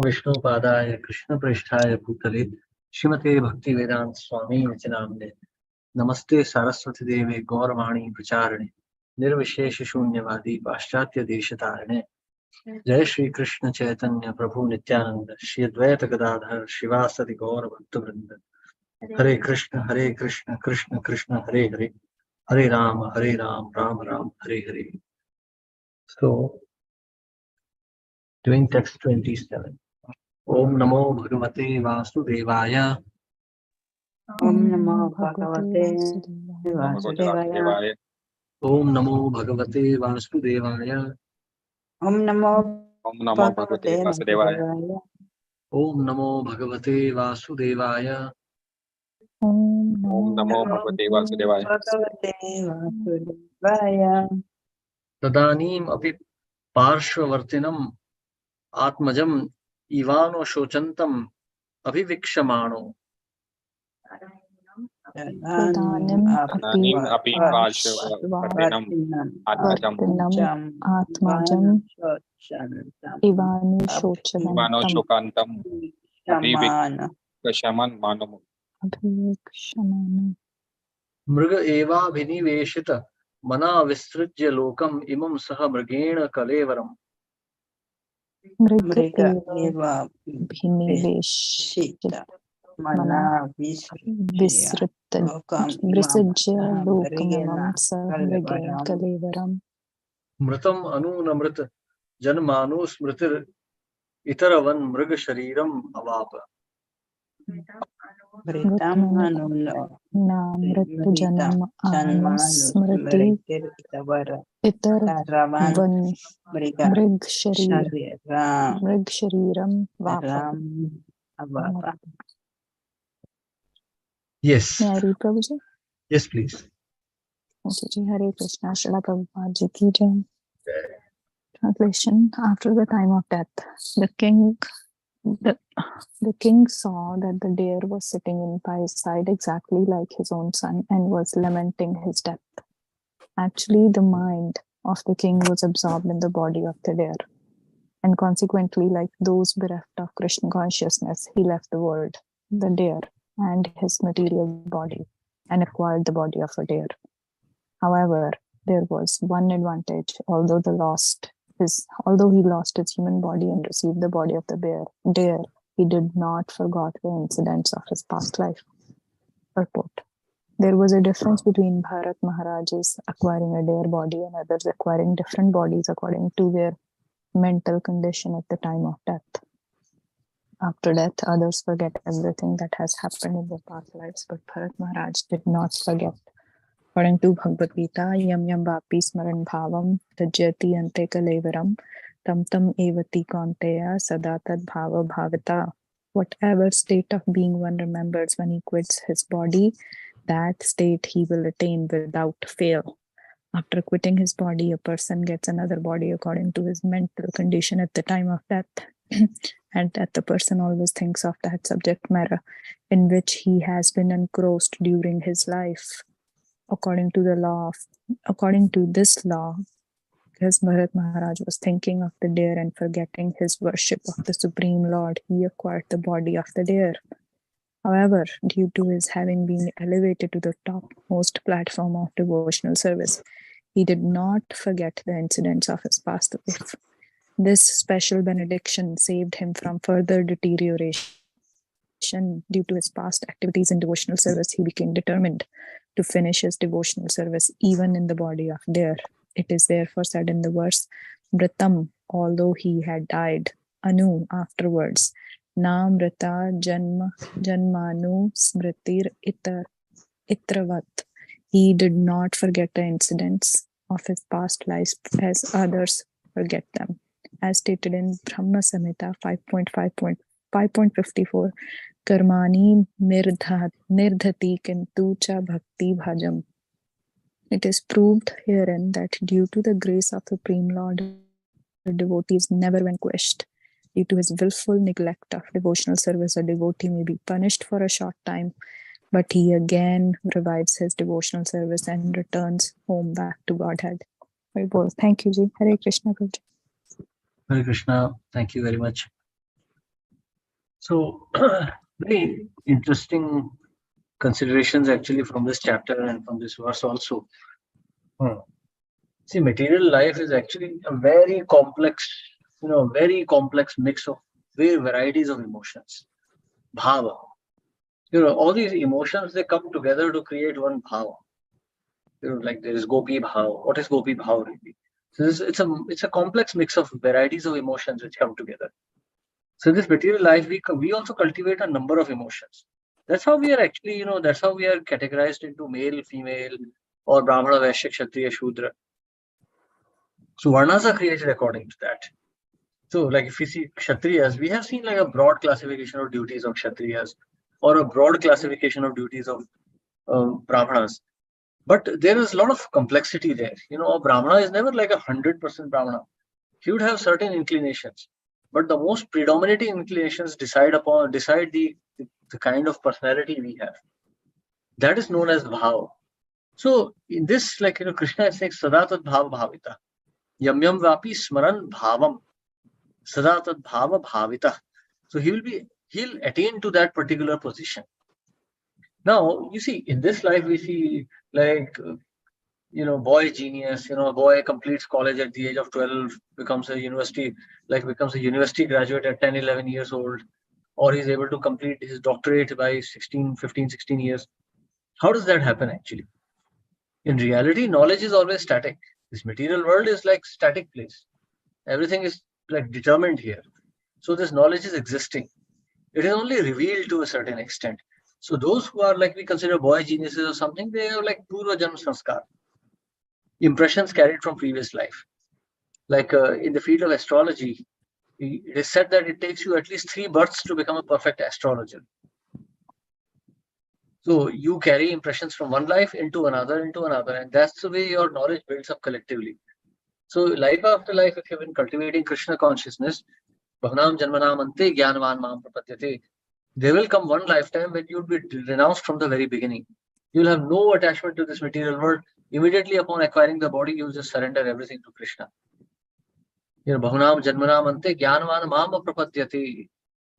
विष्णु पादाय कृष्ण पृष्ठाय भूतले श्रीमते भक्ति वेदांत स्वामी नामने नमस्ते सरस्वती देवे गौरवाणी प्रचारणे निर्विशेष शून्यवादी पाश्चात्य देशतारणे जय श्री कृष्ण चैतन्य प्रभु नित्यानंद श्री अद्वैत गदाधर शिवासदि गौर भक्तवृंद हरे Krishna Krishna Krishna Hare Hare Hare Ram Ram Ram Hare Hare. So doing text 27. Om Namo Bhagavate Vasudevaya. Om Namo Bhagavate Vasudevaya. Om Namo Bhagavate Vasudevaya. Om Namo Bhagavate Vasudevaya. Om Namo Bhagavate Vasudevaya. Om Namo Bhagavate Vasudevaya. Tadanim api parshvavartinam atmajam ivano shochantam abhivikshamano. Tadanim api parshvavartinam atmajam atmajam ivano shokantam abhivikshaman manam. Mriga eva bhiniveshita mana visrujya lokam imam saha mrigena kalevaram. Mriga eva bhiniveshita mana visrujya lokamimam saha mrigena kalevaram. Mritam anu namrit janmanu smritir itaravan mriga shariram avapa. Mritam anu namrit janmanu smriti itaravan mrig shariram vapa. Yes. May I read, Prabhuji? Yes, please. Okay, Ji. Hare Krishna, Srila Prabhupada Ji ki jai. Translation. After the time of death, the king saw that the deer was sitting by his side exactly like his own son and was lamenting his death. Actually, the mind of the king was absorbed in the body of the deer, and consequently, like those bereft of Krishna consciousness, he left the world, the deer, and his material body, and acquired the body of a deer. However, there was one advantage. Although he lost his human body and received the body of the deer, he did not forget the incidents of his past life. Purport. There was a difference between Bharat Maharaj's acquiring a deer body and others acquiring different bodies according to their mental condition at the time of death. After death, others forget everything that has happened in their past lives, but Bharat Maharaj did not forget. According to Bhagavad Gita, yam yam vapi smaran bhavam tajyati ante kalevaram tam tam evati kaunteya sada tad bhava bhavita. Whatever state of being one remembers when he quits his body, that state he will attain without fail. After quitting his body, a person gets another body according to his mental condition at the time of death. And that the person always thinks of that subject matter in which he has been engrossed during his life. According to this law, because Bharat Maharaj was thinking of the deer and forgetting his worship of the Supreme Lord, he acquired the body of the deer. However, due to his having been elevated to the topmost platform of devotional service, he did not forget the incidents of his past life. This special benediction saved him from further deterioration. Due to his past activities in devotional service, he became determined to finish his devotional service even in the body of deer. It is therefore said in the verse, Mritam, although he had died, Anu, afterwards, Na Mrita Janmanu Smritir Itravat. He did not forget the incidents of his past lives as others forget them. As stated in Brahma Samhita 5.54, Karmani nirdhati kintu cha bhakti bhajam. It is proved herein that due to the grace of the Supreme Lord, the devotee is never vanquished. Due to his willful neglect of devotional service, a devotee may be punished for a short time, but he again revives his devotional service and returns home back to Godhead. Thank you, Ji. Hare Krishna, Guruji. Hare Krishna. Thank you very much. So, very interesting considerations actually from this chapter and from this verse also. See, material life is actually a very complex, very complex mix of varieties of emotions. Bhava. All these emotions, they come together to create one bhava. Like there is Gopi Bhav. What is Gopi Bhav really? So it's a complex mix of varieties of emotions which come together. So in this material life, we also cultivate a number of emotions. That's how we are actually, that's how we are categorized into male, female, or Brahmana, Vaishya, Kshatriya, Shudra. So Varnas are created according to that. So like if we see Kshatriyas, we have seen like a broad classification of duties of Kshatriyas or a broad classification of duties of Brahmanas. But there is a lot of complexity there. A Brahmana is never like 100% Brahmana. He would have certain inclinations, but the most predominating inclinations decide the kind of personality we have. That is known as bhav. So in this, Krishna is saying Sadatat Bhav Bhavita. Yam Yam Vapi Smaran Bhavam. Sadatat Bhava Bhavita. So he'll attain to that particular position. Now, you see, in this life, we see boy genius, a boy completes college at the age of 12, becomes a university graduate at 10, 11 years old, or he's able to complete his doctorate by 15, 16 years. How does that happen actually? In reality, knowledge is always static. This material world is like static place. Everything is like determined here. So this knowledge is existing. It is only revealed to a certain extent. So those who are we consider boy geniuses or something, they are like Purva Janma Sanskar. Impressions carried from previous life. In the field of astrology, it is said that it takes you at least 3 births to become a perfect astrologer. So you carry impressions from one life into another, and that's the way your knowledge builds up collectively. So life after life, if you've been cultivating Krishna consciousness, Bhavanam Janmanam Ante Jnanavan Mam Prapadyate, there will come one lifetime when you'll be renounced from the very beginning. You'll have no attachment to this material world. Immediately upon acquiring the body, you'll just surrender everything to Krishna. Bhavanam Janmanam Ante Jnanavan Mam Prapadyate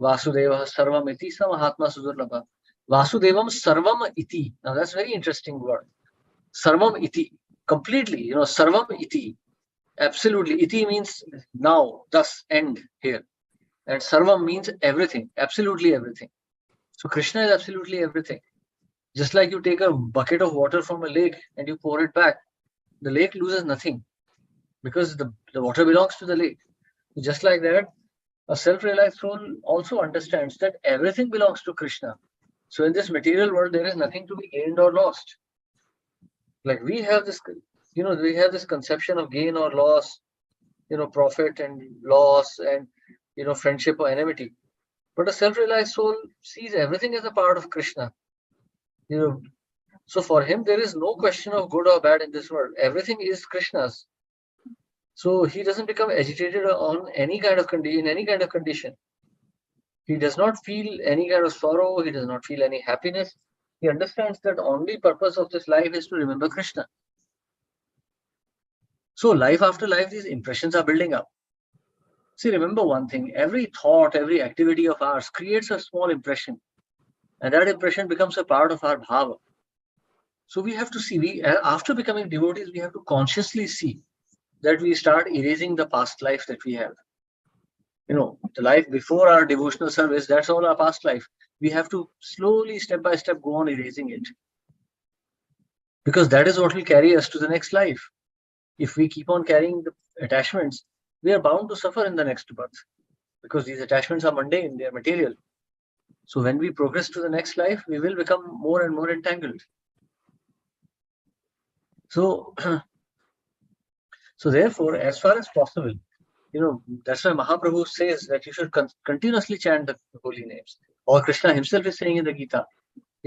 Vasudeva Sarvam Iti Samahatma Sudurlabha. Vasudevam Sarvam Iti. Now that's a very interesting word. Sarvam Iti. Completely, Sarvam Iti. Absolutely. Iti means now, thus, end here. And Sarvam means everything, absolutely everything. So Krishna is absolutely everything. Just like you take a bucket of water from a lake and you pour it back, the lake loses nothing because the water belongs to the lake. Just like that, a self-realized soul also understands that everything belongs to Krishna. So in this material world, there is nothing to be gained or lost. Like we have this, we have this conception of gain or loss, profit and loss and, friendship or enmity. But a self-realized soul sees everything as a part of Krishna. So for him, there is no question of good or bad in this world. Everything is Krishna's. So he doesn't become agitated on any kind of in any kind of condition. He does not feel any kind of sorrow. He does not feel any happiness. He understands that only purpose of this life is to remember Krishna. So life after life, these impressions are building up. See, remember one thing, every thought, every activity of ours creates a small impression. And that impression becomes a part of our bhava. So we have to see, after becoming devotees, we have to consciously see that we start erasing the past life that we have. The life before our devotional service, that's all our past life. We have to slowly, step by step, go on erasing it. Because that is what will carry us to the next life. If we keep on carrying the attachments, we are bound to suffer in the next birth. Because these attachments are mundane, they are material. So when we progress to the next life, we will become more and more entangled. So therefore, as far as possible, that's why Mahaprabhu says that you should continuously chant the holy names. Or Krishna himself is saying in the Gita,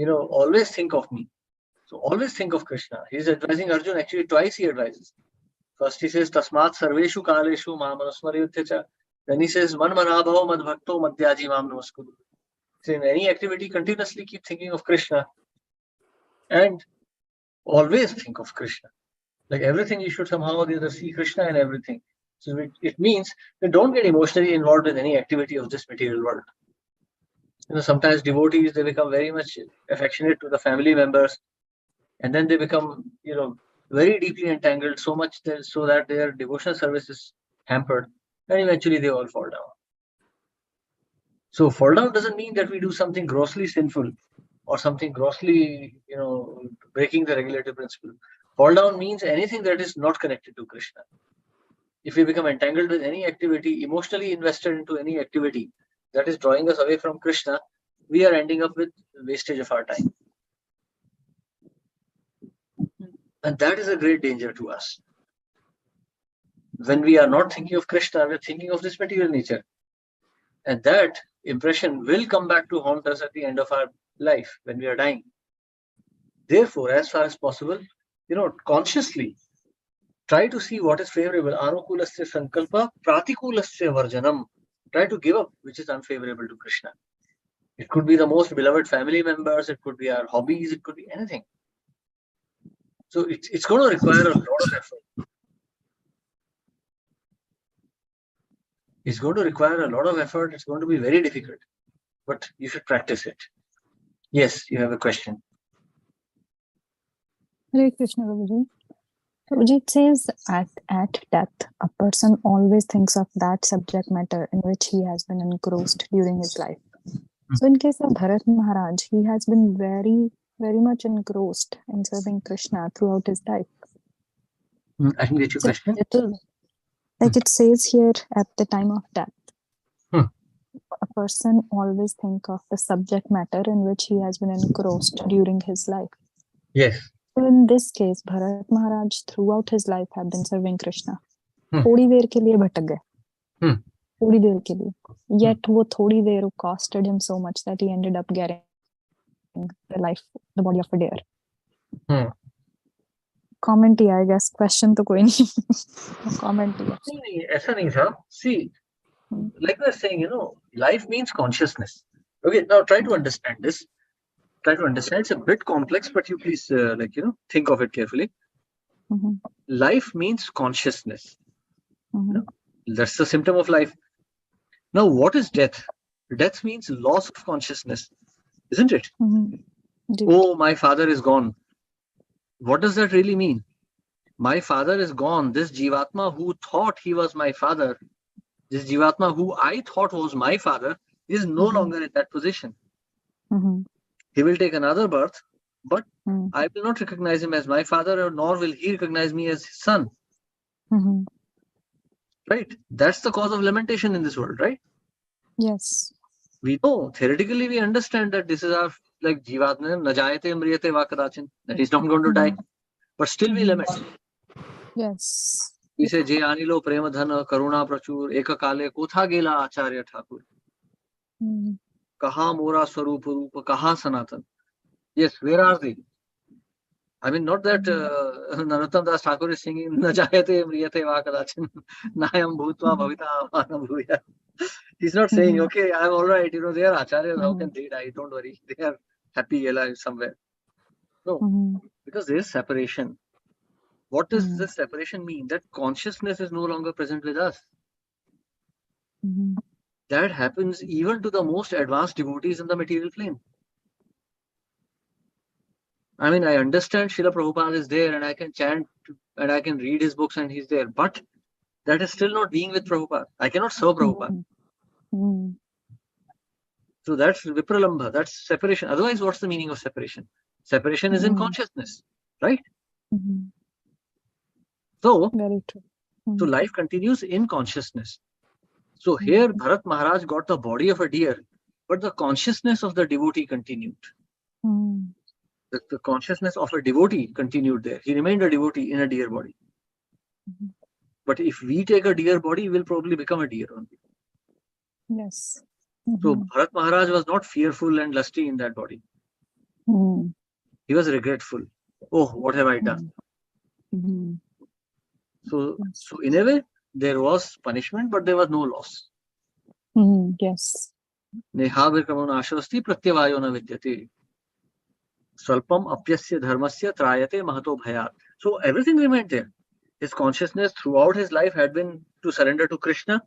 always think of me. So always think of Krishna. He's advising Arjuna, actually twice he advises. First he says, Tasmat sarveshu kaleshu ma manusmaryutyacha. Then he says, Man manabhava madbhakto madhyaji mam namaskuru. So in any activity, continuously keep thinking of Krishna. And always think of Krishna. Like everything, you should somehow or the other see Krishna in everything. So it means that don't get emotionally involved in any activity of this material world. Sometimes devotees, they become very much affectionate to the family members, and then they become, very deeply entangled, so much so that their devotional service is hampered, and eventually they all fall down. So fall down doesn't mean that we do something grossly sinful or something grossly, breaking the regulative principle. Fall down means anything that is not connected to Krishna. If we become entangled with any activity, emotionally invested into any activity that is drawing us away from Krishna, we are ending up with wastage of our time. And that is a great danger to us. When we are not thinking of Krishna, we are thinking of this material nature. And that impression will come back to haunt us at the end of our life when we are dying. Therefore, as far as possible, consciously try to see what is favorable. Anukulasya sankalpa, pratikulasya varjanam. Try to give up which is unfavorable to Krishna. It could be the most beloved family members, it could be our hobbies, it could be anything. So it's going to require a lot of effort. It's going to require a lot of effort. It's going to be very difficult, but you should practice it. Yes, you have a question. Hare Krishna, Prabhuji. Prabhuji, it says at death, a person always thinks of that subject matter in which he has been engrossed during his life. So in case of Bharat Maharaj, he has been very, very much engrossed in serving Krishna throughout his life. I can get your question. Like it says here, at the time of death, a person always think of the subject matter in which he has been engrossed during his life. Yes. So in this case, Bharat Maharaj throughout his life have been serving Krishna. थोड़ी देर के लिए भटक गए. थोड़ी देर के लिए. Yet वो थोड़ी देर costed him so much that he ended up getting the body of a deer. Comment he I guess. Question तो कोई नहीं. Comment ही. नहीं, ऐसा नहीं था. See, like we are saying, life means consciousness. Okay, now try to understand this. Try to understand. It's a bit complex, but you please, think of it carefully. Life means consciousness. That's the symptom of life. Now, what is death? Death means loss of consciousness, isn't it? Oh, my father is gone. What does that really mean? My father is gone. This Jivatma who thought he was my father, this Jivatma who I thought was my father, is no longer in that position. He will take another birth, but I will not recognize him as my father, nor will he recognize me as his son. Right? That's the cause of lamentation in this world, right? Yes. We know, theoretically, we understand that this is our, like Jivatma, najayate mriyate vakadachin, that he's not going to die. But still we lament. Yes. We say, Je anilo prema dhana karuna prachur eka kale kotha gela acharya thakur. Kaha mora swarupa rupa kaha sanatan. Yes, where are they? I mean, not that Narottam Das Thakur is singing Najayate mriyate vakadachin nayam bhutva bhavita avanam bhuya. He's not saying, okay, I'm all right, they are acharyas, how can they die? Don't worry, they are happy alive somewhere. No, because there is separation. What does this separation mean? That consciousness is no longer present with us. That happens even to the most advanced devotees in the material plane. I mean, I understand Srila Prabhupada is there and I can chant and I can read his books and he's there, but that is still not being with Prabhupada. I cannot serve Prabhupada. So that's Vipralambha, that's separation. Otherwise, what's the meaning of separation? Separation is in consciousness, right? So, very true. So life continues in consciousness. So here Bharat Maharaj got the body of a deer, but the consciousness of the devotee continued. The consciousness of a devotee continued there. He remained a devotee in a deer body. But if we take a deer body, we'll probably become a deer only. Yes. So Bharat Maharaj was not fearful and lusty in that body. He was regretful. Oh, what have I done? So in a way, there was punishment, but there was no loss. Yes. Neha virkamana ashvasti pratyavayo na vidyate. Swalpam apyasya dharmasya trayate mahato bhayat. So everything remained there. His consciousness throughout his life had been to surrender to Krishna.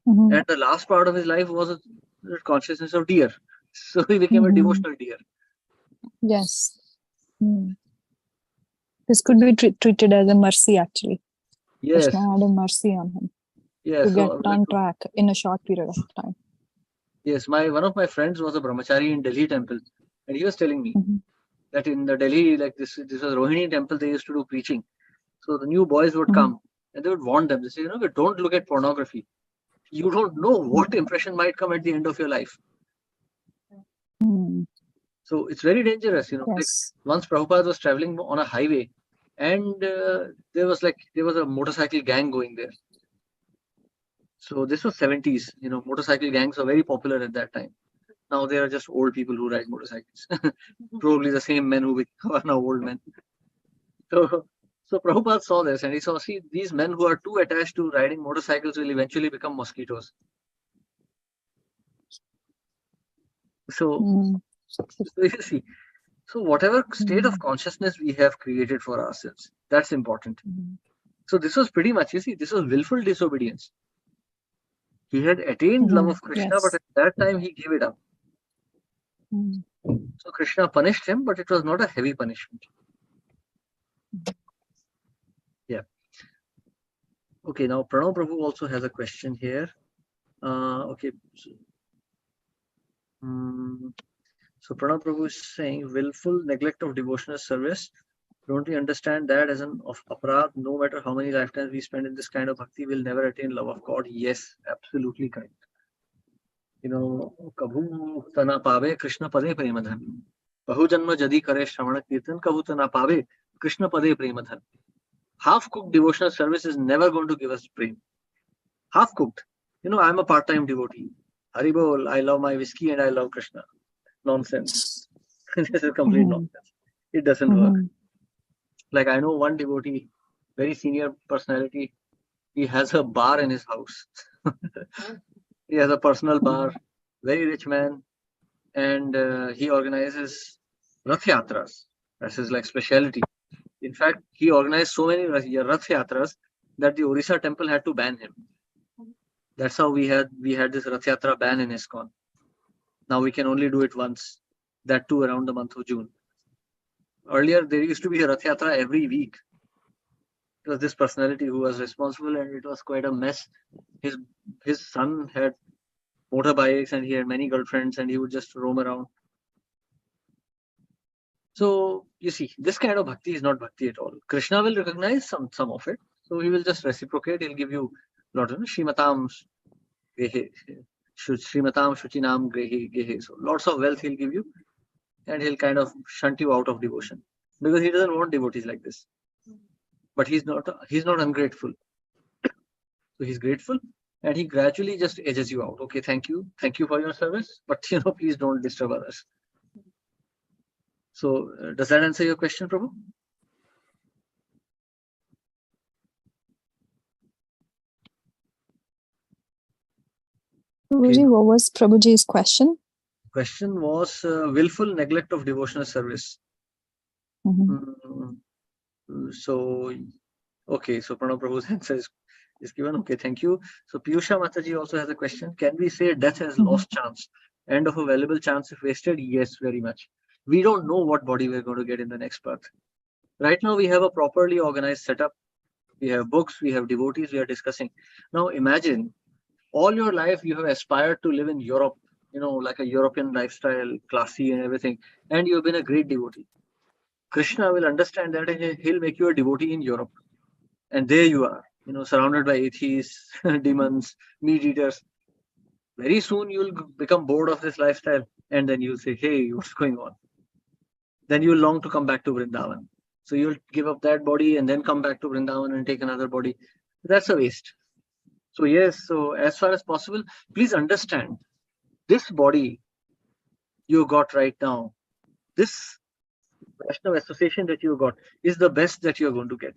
And the last part of his life was consciousness of deer. So he became a devotional deer. Yes. This could be treated as a mercy, actually. Yes. Krishna had a mercy on him Yes. to get on track in a short period of time. Yes, one of my friends was a brahmachari in Delhi temple, and he was telling me that in the Delhi, like this was Rohini temple, they used to do preaching. So the new boys would come and they would warn them. They say, don't look at pornography. You don't know what impression might come at the end of your life. So it's very dangerous, Yes. Like once Prabhupada was traveling on a highway, and there was a motorcycle gang going there. So this was 70s. Motorcycle gangs were very popular at that time. Now they are just old people who ride motorcycles. Probably the same men who are now old men. So Prabhupada saw this and he saw, see, these men who are too attached to riding motorcycles will eventually become mosquitoes. So you see, so whatever state of consciousness we have created for ourselves, that's important. So this was pretty much, this was willful disobedience. He had attained love of Krishna, but at that time he gave it up. So Krishna punished him, but it was not a heavy punishment. Yeah. Okay, now Pranav Prabhu also has a question here. Okay. So Pranav Prabhu is saying, willful neglect of devotional service. Don't we understand that as an aparadh? No matter how many lifetimes we spend in this kind of bhakti, we'll never attain love of God. Yes, absolutely correct. Kabhu tana pave Krishna pade premadhan. Bahu janma jadi kare shravana kirtan, kabhu tana pave Krishna pade premadhan. Half-cooked devotional service is never going to give us prem. Half-cooked. I'm a part-time devotee. Haribol, I love my whiskey and I love Krishna. Nonsense. This is complete nonsense. It doesn't work. Like I know one devotee, very senior personality, he has a bar in his house. He has a personal bar, very rich man, and he organizes Rath Yatras. That's his specialty. In fact, he organized so many Rath Yatras that the Orissa temple had to ban him. That's how we had this Rath Yatra ban in ISKCON. Now we can only do it once, that too around the month of June. Earlier, there used to be a Rath Yatra every week. It was this personality who was responsible, and it was quite a mess. His son had motorbikes and he had many girlfriends and he would just roam around. So you see, this kind of bhakti is not bhakti at all. Krishna will recognize some of it. So he will just reciprocate. He'll give you a lot of Shrimatam Gehe, Shrimatam Shuchinam Gehe. So lots of wealth he'll give you, and he'll kind of shunt you out of devotion because he doesn't want devotees like this. But he's not ungrateful. So he's grateful and he gradually just edges you out. Okay, thank you for your service, but please don't disturb others. So does that answer your question, Prabhu? Prabhuji, what was Prabhuji's question? Question was willful neglect of devotional service. So, okay, so Pranav Prabhu's answer is given. Okay, thank you. So Piyusha Mataji also has a question. Can we say death has lost chance? End of a valuable chance if wasted? Yes, very much. We don't know what body we're going to get in the next birth. Right now, we have a properly organized setup. We have books, we have devotees, we are discussing. Now imagine, all your life you have aspired to live in Europe, like a European lifestyle, classy and everything, and you've been a great devotee. Krishna will understand that and he'll make you a devotee in Europe. And there you are, surrounded by atheists, demons, meat eaters. Very soon you'll become bored of this lifestyle and then you'll say, hey, what's going on? Then you'll long to come back to Vrindavan. So you'll give up that body and then come back to Vrindavan and take another body. That's a waste. So yes, so as far as possible, please understand, this body you got right now, this Vaishnava association that you got is the best that you're going to get.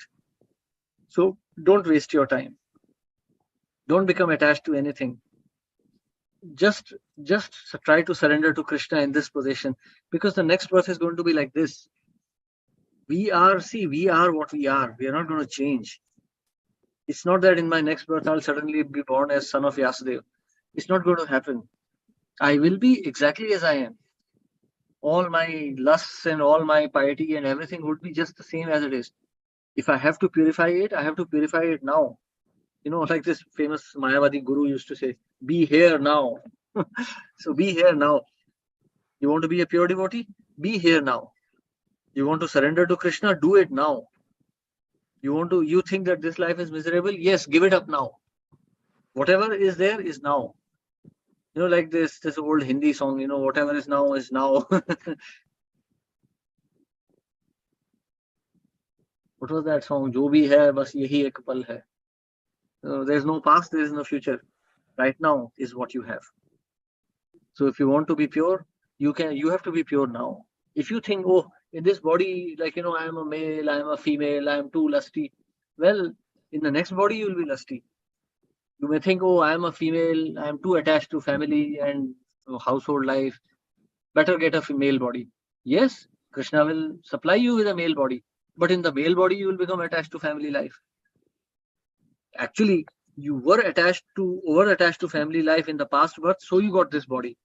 So don't waste your time. Don't become attached to anything. Just try to surrender to Krishna in this position, because the next birth is going to be like this. We are what we are. We are not going to change. It's not that in my next birth I'll suddenly be born as son of Vyasadeva. It's not going to happen. I will be exactly as I am. All my lusts and all my piety and everything would be just the same as it is. If I have to purify it, I have to purify it now. Like this famous Mayavadi guru used to say, be here now. So be here now. You want to be a pure devotee? Be here now. You want to surrender to Krishna? Do it now. You think that this life is miserable? Yes, give it up now. Whatever is there is now. Like this old Hindi song, whatever is now is now. What was that song? Jo bhi hai, bas yahi ek pal hai. There's no past, there is no future. Right now is what you have. So if you want to be pure, you have to be pure now. If you think, oh, in this body, like, I am a male, I am a female, I am too lusty. Well, in the next body, you will be lusty. You may think, oh, I am a female, I am too attached to family and household life. Better get a female body. Yes, Krishna will supply you with a male body. But in the male body, you will become attached to family life. Actually, you were over-attached to family life in the past birth, so you got this body.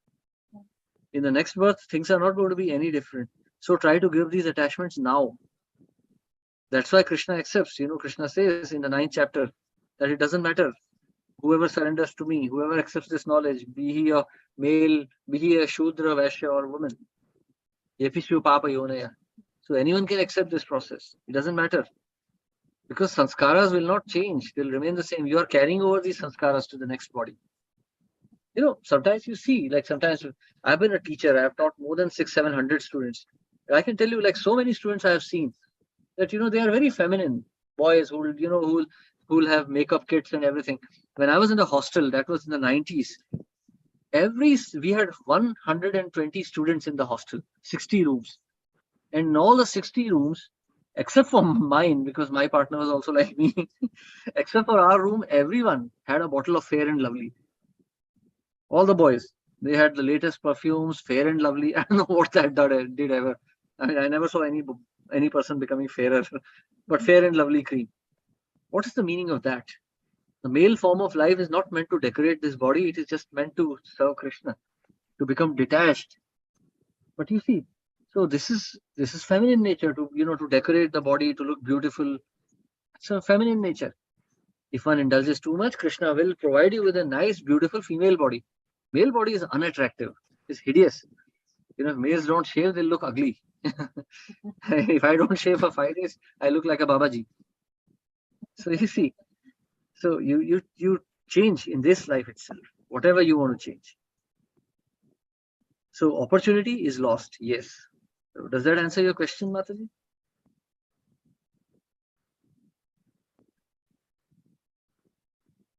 In the next birth, things are not going to be any different. So try to give these attachments now. That's why Krishna accepts. Krishna says in the 9th chapter that it doesn't matter. Whoever surrenders to me, whoever accepts this knowledge, be he a male, be he a Shudra, Vaishya or woman. Yepishu Papa Yonaya. So anyone can accept this process. It doesn't matter. Because sanskaras will not change. They'll remain the same. You are carrying over these sanskaras to the next body. Sometimes you see, like sometimes I've been a teacher. I have taught more than 600-700 students. I can tell you, like so many students I have seen that, they are very feminine boys who will have makeup kits and everything. When I was in the hostel, that was in the 90s, we had 120 students in the hostel, 60 rooms. And in all the 60 rooms, except for mine, because my partner was also like me, except for our room, everyone had a bottle of Fair and Lovely. All the boys, they had the latest perfumes, Fair and Lovely. I don't know what that did ever. I mean, I never saw any person becoming fairer, but Fair and Lovely cream. What is the meaning of that? The male form of life is not meant to decorate this body. It is just meant to serve Krishna, to become detached. But you see, so this is feminine nature, to decorate the body, to look beautiful. It's a feminine nature. If one indulges too much, Krishna will provide you with a nice, beautiful female body. Male body is unattractive. It's hideous. If males don't shave, they'll look ugly. If I don't shave for 5 days, I look like a Babaji. So you see, so you change in this life itself, whatever you want to change. So opportunity is lost. Yes. So does that answer your question, Mataji?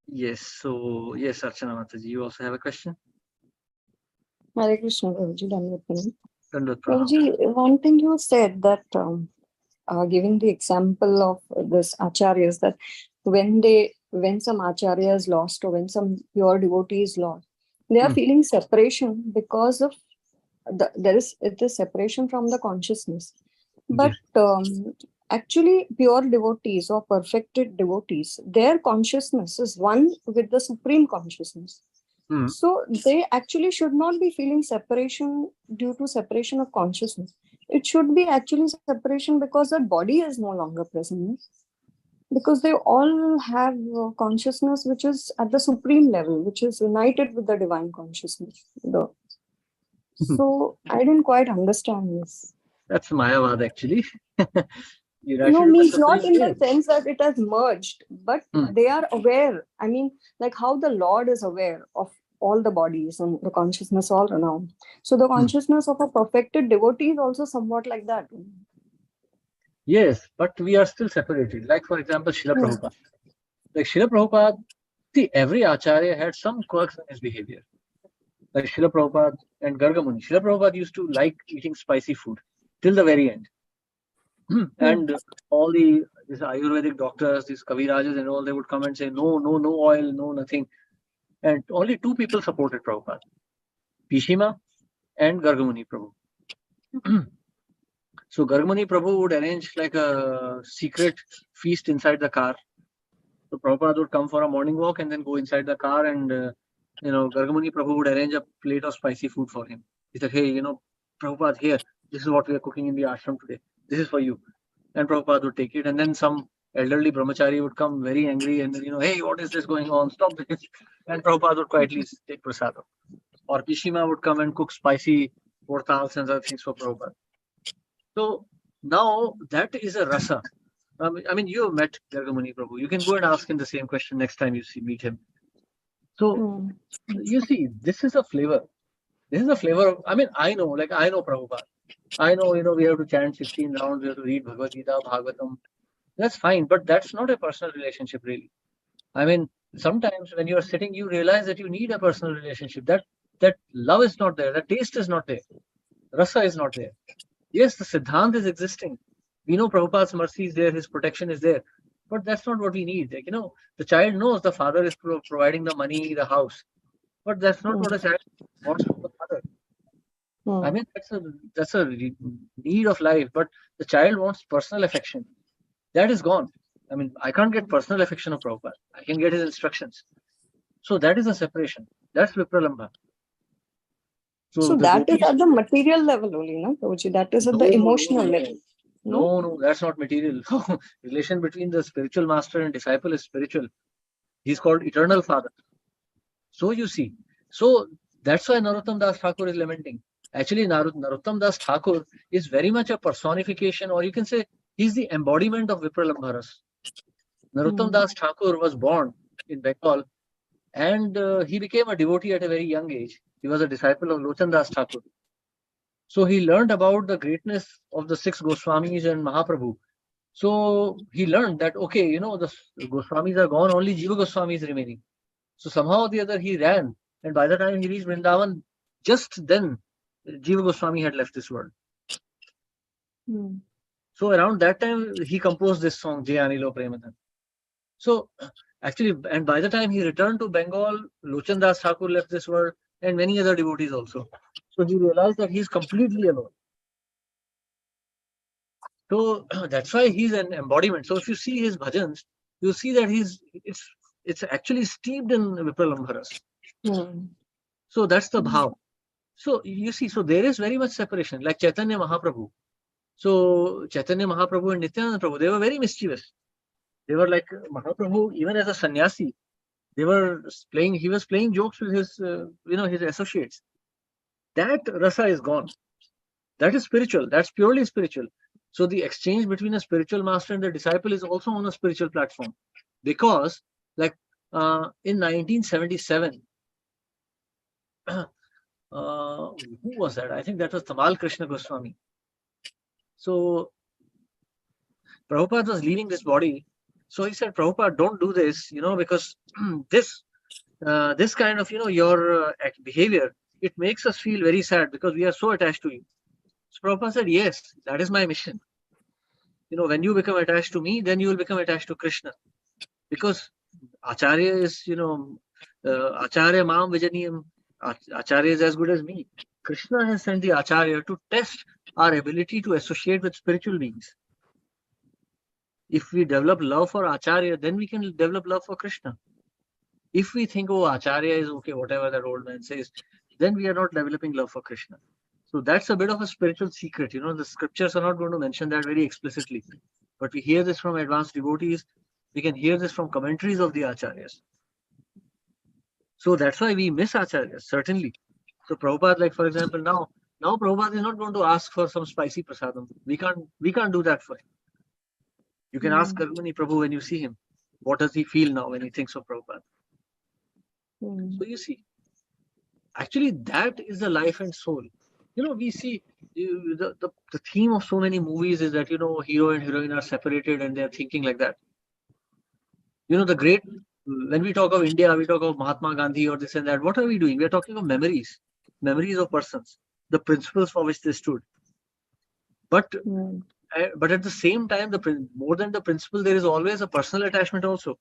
Yes. So yes, Archana Mataji, you also have a question? Hare Krishna, Prabhuji, Dandavat Pranam. Prabhuji, one thing you said that giving the example of this acharyas, that when some acharya is lost or when some pure devotee is lost, they are feeling separation because of there is separation from the consciousness. But actually, pure devotees or perfected devotees, their consciousness is one with the supreme consciousness. So they actually should not be feeling separation due to separation of consciousness. It should be actually separation because that body is no longer present. Because they all have consciousness which is at the supreme level, which is united with the divine consciousness. So I didn't quite understand this. That's Mayavad actually. No, means not in the sense that it has merged, but they are aware. I mean, like how the Lord is aware of all the bodies and the consciousness all around. So the consciousness of a perfected devotee is also somewhat like that. Yes, but we are still separated. Like for example, Srila Prabhupada. Like Srila Prabhupada, see, every acharya had some quirks in his behavior. Like Srila Prabhupada and Garga Muni. Srila Prabhupada used to like eating spicy food till the very end. And all these Ayurvedic doctors, these Kavirajas and all, they would come and say, no oil, no nothing. And only 2 people supported Prabhupada, Bhishma and Garga Muni Prabhu. So Garga Muni Prabhu would arrange like a secret feast inside the car. So Prabhupada would come for a morning walk and then go inside the car and Gargamuni Prabhu would arrange a plate of spicy food for him. He said, hey, Prabhupada, here, this is what we are cooking in the ashram today. This is for you. And Prabhupada would take it. And then some elderly brahmachari would come very angry and, hey, what is this going on? Stop this. And Prabhupada would quietly take prasadam. Or Pishima would come and cook spicy portals and other things for Prabhupada. So now that is a rasa. I mean, you have met Gargamuni Prabhu. You can go and ask him the same question next time you meet him. So you see, this is a flavor. This is a flavor of, I know Prabhupada. I know, we have to chant 16 rounds, we have to read Bhagavad Gita, Bhagavatam. That's fine, but that's not a personal relationship, really. I mean, sometimes when you are sitting, you realize that you need a personal relationship. That love is not there, that taste is not there, rasa is not there. Yes, the Siddhant is existing. We know Prabhupada's mercy is there, his protection is there. But that's not what we need. Like, the child knows the father is providing the money, the house. But that's not what a child wants from the father. I mean, that's a need of life. But the child wants personal affection. That is gone. I mean, I can't get personal affection of Prabhupada. I can get his instructions. So that is a separation. That's Vipralambha. So that is at the material level only, no, Prabhuji? That is at the emotional level. No, that's not material. Relation between the spiritual master and disciple is spiritual. He's called Eternal Father. So you see. So that's why Narottam Das Thakur is lamenting. Actually, Narottam Das Thakur is very much a personification, or you can say he's the embodiment of Vipralambha. Narottam Das Thakur was born in Bengal and he became a devotee at a very young age. He was a disciple of Lochan Das Thakur. So he learned about the greatness of the 6 Goswamis and Mahaprabhu. So he learned that, okay, the Goswamis are gone, only Jiva Goswami is remaining. So somehow or the other he ran. And by the time he reached Vrindavan, just then Jiva Goswami had left this world. So around that time, he composed this song, Jai Anilo Premadhan. So actually, and by the time he returned to Bengal, Lochan Das Thakur left this world and many other devotees also. So he realized that he's completely alone. So that's why he's an embodiment. So if you see his bhajans, you see that it's actually steeped in Vipralambha. So that's the bhav. So you see, so there is very much separation, like Chaitanya Mahaprabhu. So Chaitanya Mahaprabhu and Nityananda Prabhu, they were very mischievous. They were like Mahaprabhu, even as a sannyasi, he was playing jokes with his, his associates. That rasa is gone. That is spiritual. That's purely spiritual. So the exchange between a spiritual master and the disciple is also on a spiritual platform. Because, like in 1977, who was that? I think that was Tamal Krishna Goswami. So Prabhupada was leaving this body. So he said, Prabhupada, don't do this, because this kind of, your behavior, it makes us feel very sad because we are so attached to you. So Prabhupada said, yes, that is my mission. When you become attached to me, then you will become attached to Krishna. Because Acharya is, Acharya Mam Vijaniyam, Acharya is as good as me. Krishna has sent the Acharya to test our ability to associate with spiritual beings. If we develop love for Acharya, then we can develop love for Krishna. If we think, oh, Acharya is okay, whatever that old man says, then we are not developing love for Krishna. So that's a bit of a spiritual secret. The scriptures are not going to mention that very explicitly. But we hear this from advanced devotees. We can hear this from commentaries of the Acharyas. So that's why we miss Acharyas, certainly. So Prabhupada, like for example, now Prabhupada is not going to ask for some spicy prasadam. We can't do that for him. You can ask Gargamuni Prabhu when you see him. What does he feel now when he thinks of Prabhupada? So you see, actually that is the life and soul. We see the theme of so many movies is that, hero and heroine are separated and they are thinking like that. When we talk of India, we talk of Mahatma Gandhi or this and that. What are we doing? We are talking of memories of persons, the principles for which they stood. But at the same time, more than the principle, there is always a personal attachment also.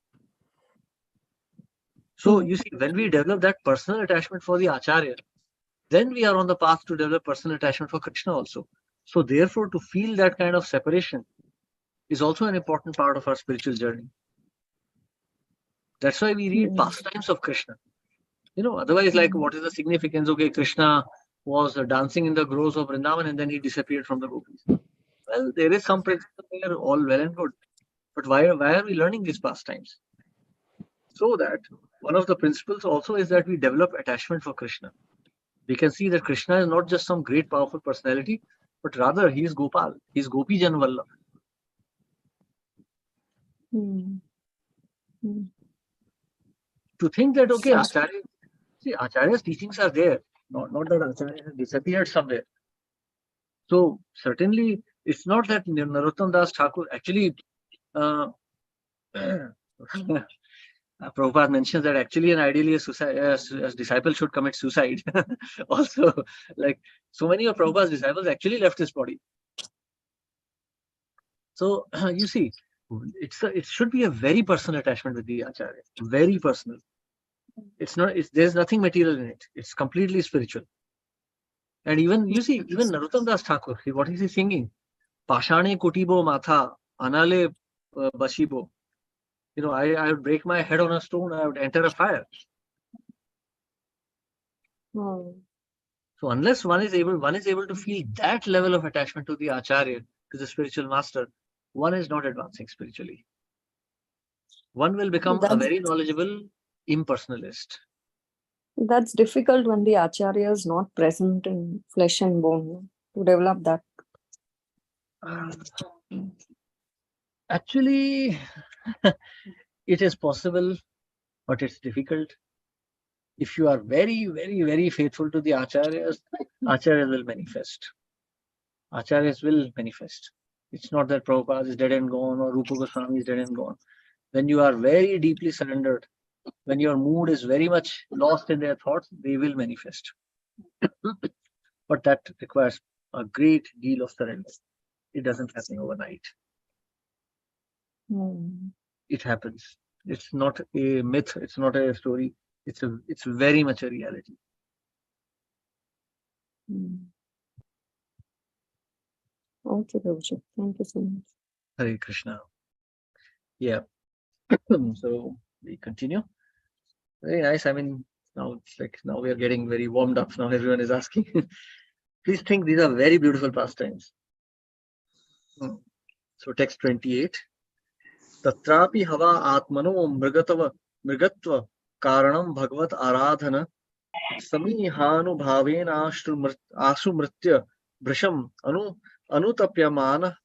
So you see, when we develop that personal attachment for the Acharya, then we are on the path to develop personal attachment for Krishna also. So therefore, to feel that kind of separation is also an important part of our spiritual journey. That's why we read pastimes of Krishna. Otherwise, like, what is the significance? Okay, Krishna was dancing in the groves of Vrindavan and then he disappeared from the gopis. Well, there is some principle there, all well and good. But why are we learning these pastimes? So that one of the principles also is that we develop attachment for Krishna. We can see that Krishna is not just some great powerful personality, but rather he is Gopal. He is Gopi Jan Vallabh. To think that, okay, Acharya's teachings are there, not that Acharya has disappeared somewhere. So certainly it's not that Narottam Das Thakur actually Prabhupada mentions that actually and ideally a disciple should commit suicide. Also, like, so many of Prabhupada's disciples actually left his body. So you see, it should be a very personal attachment with the Acharya, very personal. There's nothing material in it. It's completely spiritual. And even Narottam Das Thakur, what is he singing? Pashane Kutibo Matha, Anale Bashibo. I would break my head on a stone, I would enter a fire. So unless one is able to feel that level of attachment to the Acharya, to the spiritual master, one is not advancing spiritually. One will become a very knowledgeable impersonalist. That's difficult when the Acharya is not present in flesh and bone to develop that. Actually, it is possible, but it's difficult. If you are very, very, very faithful to the Acharyas, Acharyas will manifest. Acharyas will manifest. It's not that Prabhupada is dead and gone or Rupa Goswami is dead and gone. When you are very deeply surrendered, when your mood is very much lost in their thoughts, they will manifest. But that requires a great deal of surrender. It doesn't happen overnight. It happens. It's not a myth. It's not a story. It's very much a reality. Okay, Prabhuji. Thank you so much. Hare Krishna. Yeah. So we continue. Very nice. I mean, now we are getting very warmed up. Now everyone is asking. Please think these are very beautiful pastimes. So text 28. Tatrapi hava atmano mrigatva karanam bhagavat aradhana samihanu bhavena asumritya brisham anutapyamana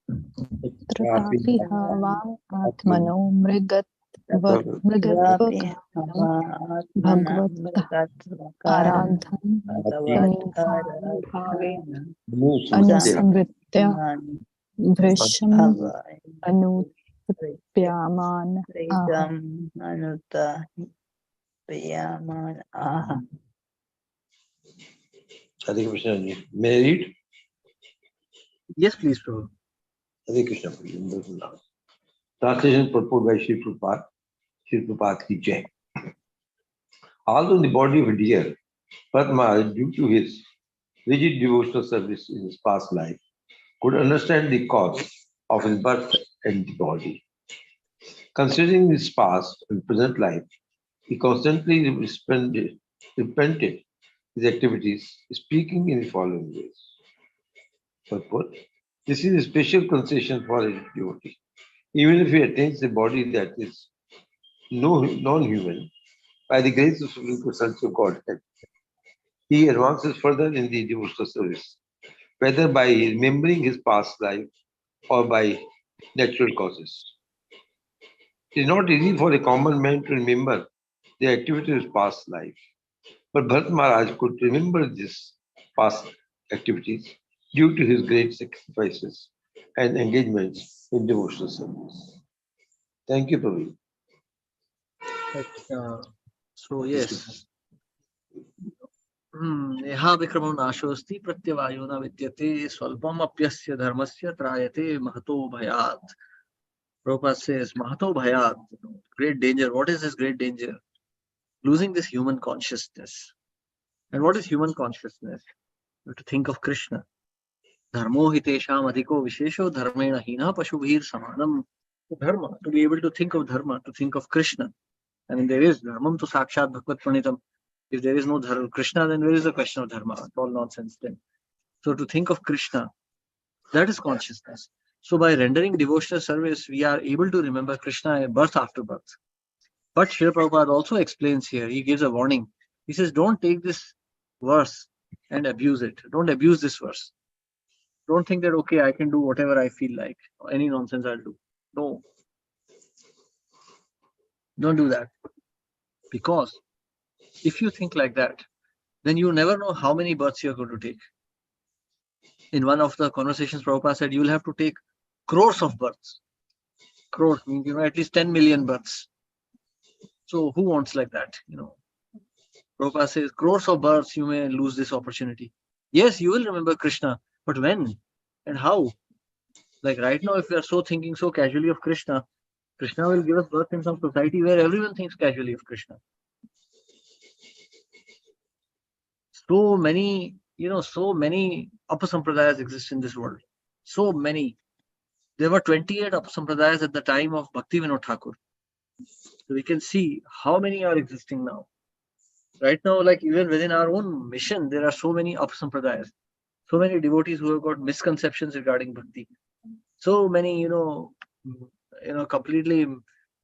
Tatrapi hava atmano mrigatva bhagavat aradhan anusamritya brisham anutapyaman Hare Krishna. May I read? Yes, please, Prabhu. Hare Krishna. Translation purport by Sri Prabhupada. Sri Prabhupada ki Jai. Although the body of a deer, Padma, due to his rigid devotional service in his past life, could understand the cause of his birth and the body. Considering his past and present life, he constantly repented his activities, speaking in the following ways. Purport. This is a special concession for a devotee. Even if he attains a body that is non-human, by the grace of Supreme Personality of Godhead, he advances further in the devotional service, whether by remembering his past life or by natural causes. It is not easy for a common man to remember the activity of his past life, but Bharat Maharaj could remember these past activities due to his great sacrifices and engagements in devotional service. Thank you, Prabhu. So yes. Neha vikramam nashosti pratyavayona vidyate swalpam apyasya dharmasya trayate mahato bhayat. Prabhupada says, mahato bhayat, great danger. What is this great danger? Losing this human consciousness. And what is human consciousness? You have to think of Krishna. Dharmo hitesham adhiko vishesho dharmena hina pashubhir samanam. Dharma, to be able to think of Dharma, to think of Krishna. I mean, there is dharmam to sakshat bhagavad pranitam. If there is no Krishna, then where is the question of dharma? It's all nonsense then. So to think of Krishna, that is consciousness. So by rendering devotional service, we are able to remember Krishna birth after birth. But Srila Prabhupada also explains here, he gives a warning. He says, don't take this verse and abuse it. Don't abuse this verse. Don't think that, okay, I can do whatever I feel like. Any nonsense I'll do. No. Don't do that. Because if you think like that, then you never know how many births you're going to take. In one of the conversations, Prabhupada said, you'll have to take crores of births. Crores means, at least 10 million births. So who wants like that? Prabhupada says, crores of births, you may lose this opportunity. Yes, you will remember Krishna, but when and how? Like right now, if we are thinking so casually of Krishna, Krishna will give us birth in some society where everyone thinks casually of Krishna. So many, so many Upasampradayas exist in this world. So many. There were 28 Upasampradayas at the time of Bhaktivinoda Thakur. So we can see how many are existing now. Right now, like even within our own mission, there are so many Upasampradayas. So many devotees who have got misconceptions regarding bhakti. So many, completely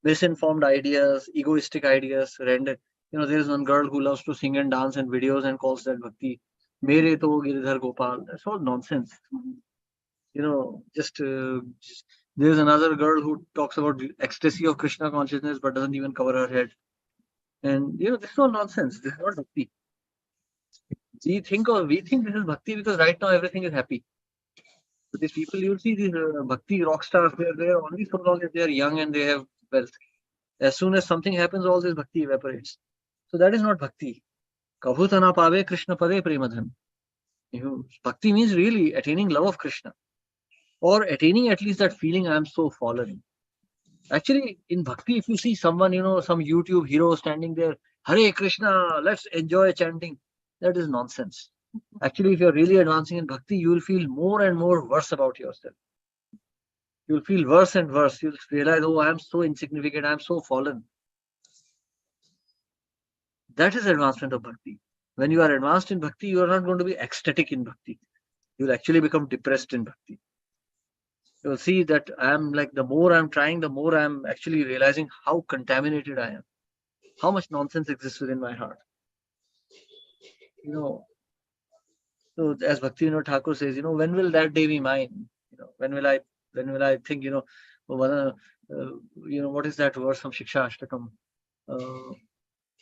misinformed ideas, egoistic ideas, rendered. There is one girl who loves to sing and dance in videos and calls that bhakti. Mere to Giridhar Gopal. That's all nonsense. There's another girl who talks about ecstasy of Krishna consciousness but doesn't even cover her head. And this is all nonsense. This is not bhakti. We think this is bhakti because right now everything is happy. So these people, you'll see these bhakti rock stars, they're there only so long as they are young and they have wealth. As soon as something happens, all this bhakti evaporates. So that is not bhakti. Kabhutana pave Krishna pade premadhan. Bhakti means really attaining love of Krishna. Or attaining at least that feeling, I am so fallen. Actually, in bhakti, if you see someone, some YouTube hero standing there, Hare Krishna, let's enjoy chanting, that is nonsense. Actually, if you're really advancing in bhakti, you will feel more and more worse about yourself. You'll feel worse and worse. You'll realize, oh, I am so insignificant, I am so fallen. That is advancement of bhakti. When you are advanced in bhakti, you are not going to be ecstatic in bhakti. You'll actually become depressed in bhakti. You'll see that the more I'm trying, the more I'm actually realizing how contaminated I am. How much nonsense exists within my heart. So as Bhaktivinoda Thakur says, when will that day be mine? When will I think, what is that verse from Shiksha Ashtakam?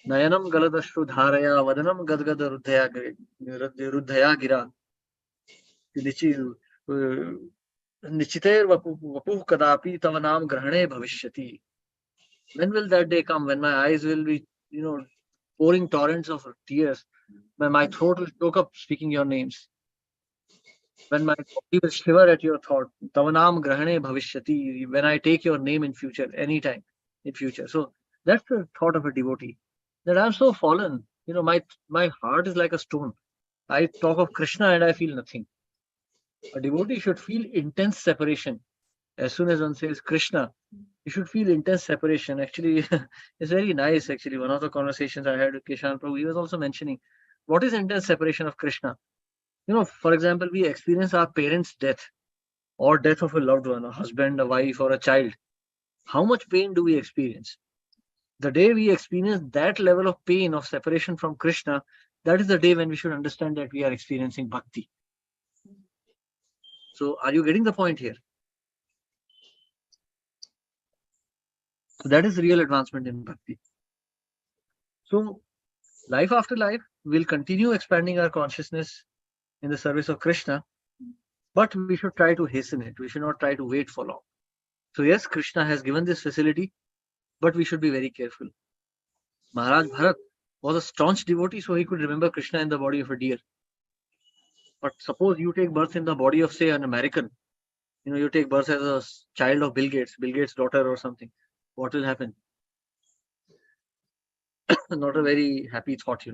Nayanam galadashru dharaya vadanam gadgada ruddhaya gira. Nichitair vapuh kadapi tavanam grahane bhavishyati. When will that day come when my eyes will be, pouring torrents of tears? When my throat will choke up speaking your names. When my body will shiver at your thought. Tavanam grahane bhavishyati. When I take your name in future, anytime in future. So that's the thought of a devotee. That I'm so fallen. My heart is like a stone. I talk of Krishna and I feel nothing. A devotee should feel intense separation. As soon as one says Krishna, you should feel intense separation. Actually, it's very nice. Actually, one of the conversations I had with Kishan Prabhu, he was also mentioning what is intense separation of Krishna. For example, we experience our parents' death or death of a loved one, a husband, a wife, or a child. How much pain do we experience? The day we experience that level of pain of separation from Krishna, that is the day when we should understand that we are experiencing bhakti. So are you getting the point here? So that is real advancement in bhakti. So life after life, we'll continue expanding our consciousness in the service of Krishna, but we should try to hasten it. We should not try to wait for long. So yes, Krishna has given this facility, but we should be very careful. Maharaj Bharat was a staunch devotee, so he could remember Krishna in the body of a deer. But suppose you take birth in the body of, say, an American. You take birth as a child of Bill Gates' daughter or something. What will happen? Not a very happy thought,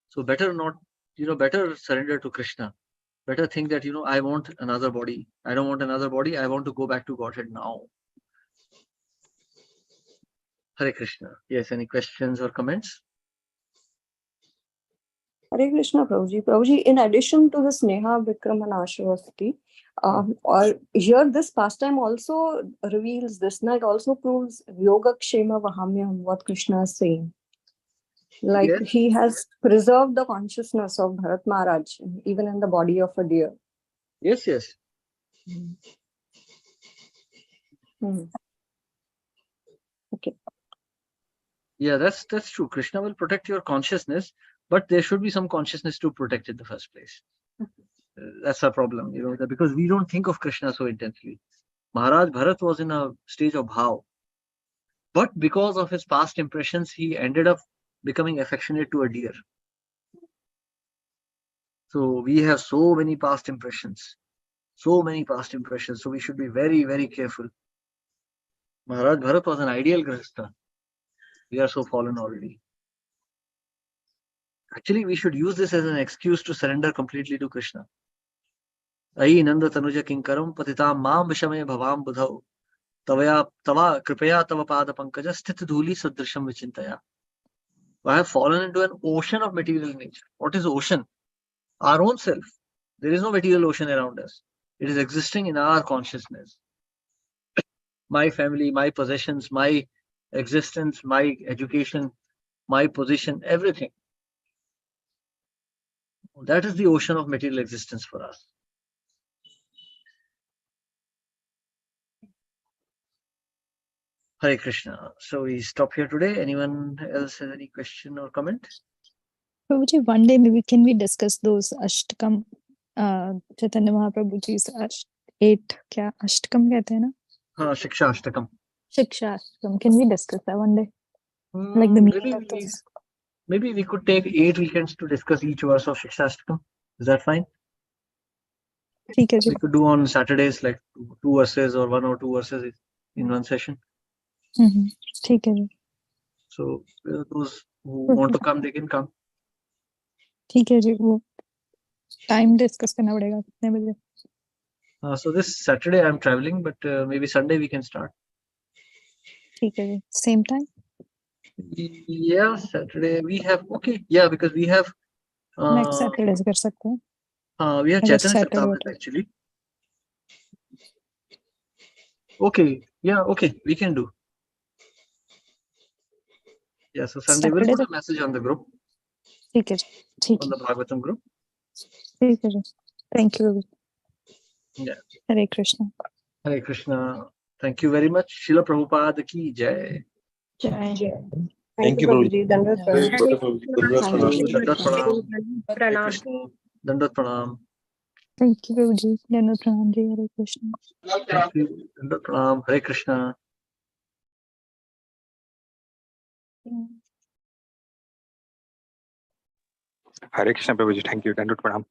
So better not, better surrender to Krishna. Better think that, I want another body. I don't want another body. I want to go back to Godhead now. Hare Krishna. Yes, any questions or comments? Hare Krishna, Prabhuji. Prabhuji, in addition to this Neha Vikramana Ashwasti, or here this pastime also reveals this, and it also proves Yoga Kshema Vahamyam, what Krishna is saying. Like Yes. he has preserved the consciousness of Bharat Maharaj, even in the body of a deer. Yes, yes. Hmm. Okay. Yeah, that's true. Krishna will protect your consciousness, but there should be some consciousness to protect in the first place. That's our problem, because we don't think of Krishna so intensely. Maharaj Bharat was in a stage of bhav, but because of his past impressions, he ended up becoming affectionate to a deer. So we have so many past impressions, so we should be very, very careful. Maharaj Bharat was an ideal Grihastha. We are so fallen already. Actually, we should use this as an excuse to surrender completely to Krishna. Ayi nanda tanuja kinkaram patitam maam vishame bhavam budhau tava kripaya tava pada pankaja sthit dhuli sadrisham vichintaya. I have fallen into an ocean of material nature. What is ocean? Our own self. There is no material ocean around us. It is existing in our consciousness. My family, my possessions, my existence, my education, my position, everything. That is the ocean of material existence for us. Hare Krishna. So we stop here today. Anyone else has any question or comment? Prabhuji, one day maybe can we discuss those Ashtakam, Chaitanya Mahaprabhuji's 8 kya Ashtakam कहते हैं ना? Shiksha Ashtakam. Shiksha Ashtakam. Can we discuss that one day? Like the meaning of those. Maybe we could take 8 weekends to discuss each verse of Shiksha Ashtakam. Is that fine? ठीक है जी. We could do on Saturdays like 2 verses or 1 or 2 verses in one session. ठीक है जी. So those who want to come, they can come. ठीक है जी. वो time discuss करना पड़ेगा कितने बजे. So this Saturday I'm traveling, but maybe Sunday we can start. ठीक है जी. Same time? Yeah, Saturday we have, okay, yeah, because we have Next Saturday कर सकते हैं. we have Chaitanya Charitamrita actually. Okay, yeah, okay, we can do. Yeah, so Sunday we'll put a message on the group. ठीक है जी. ठीक On the Bhagavatam group. ठीक है जी. Thank you. Yeah. Hare Krishna. Hare Krishna. Thank you very much. Srila Prabhupada ki jai. Jai. Thank you, Prabhuji. Dandavat Pranam. Dandavat Pranam. Thank you, Prabhuji. Dandavat Pranam ji. Hare Krishna. Thank you. Dandavat Pranam. Hare Krishna. Hare Krishna Prabhuji, thank you. Dandavat Pranam.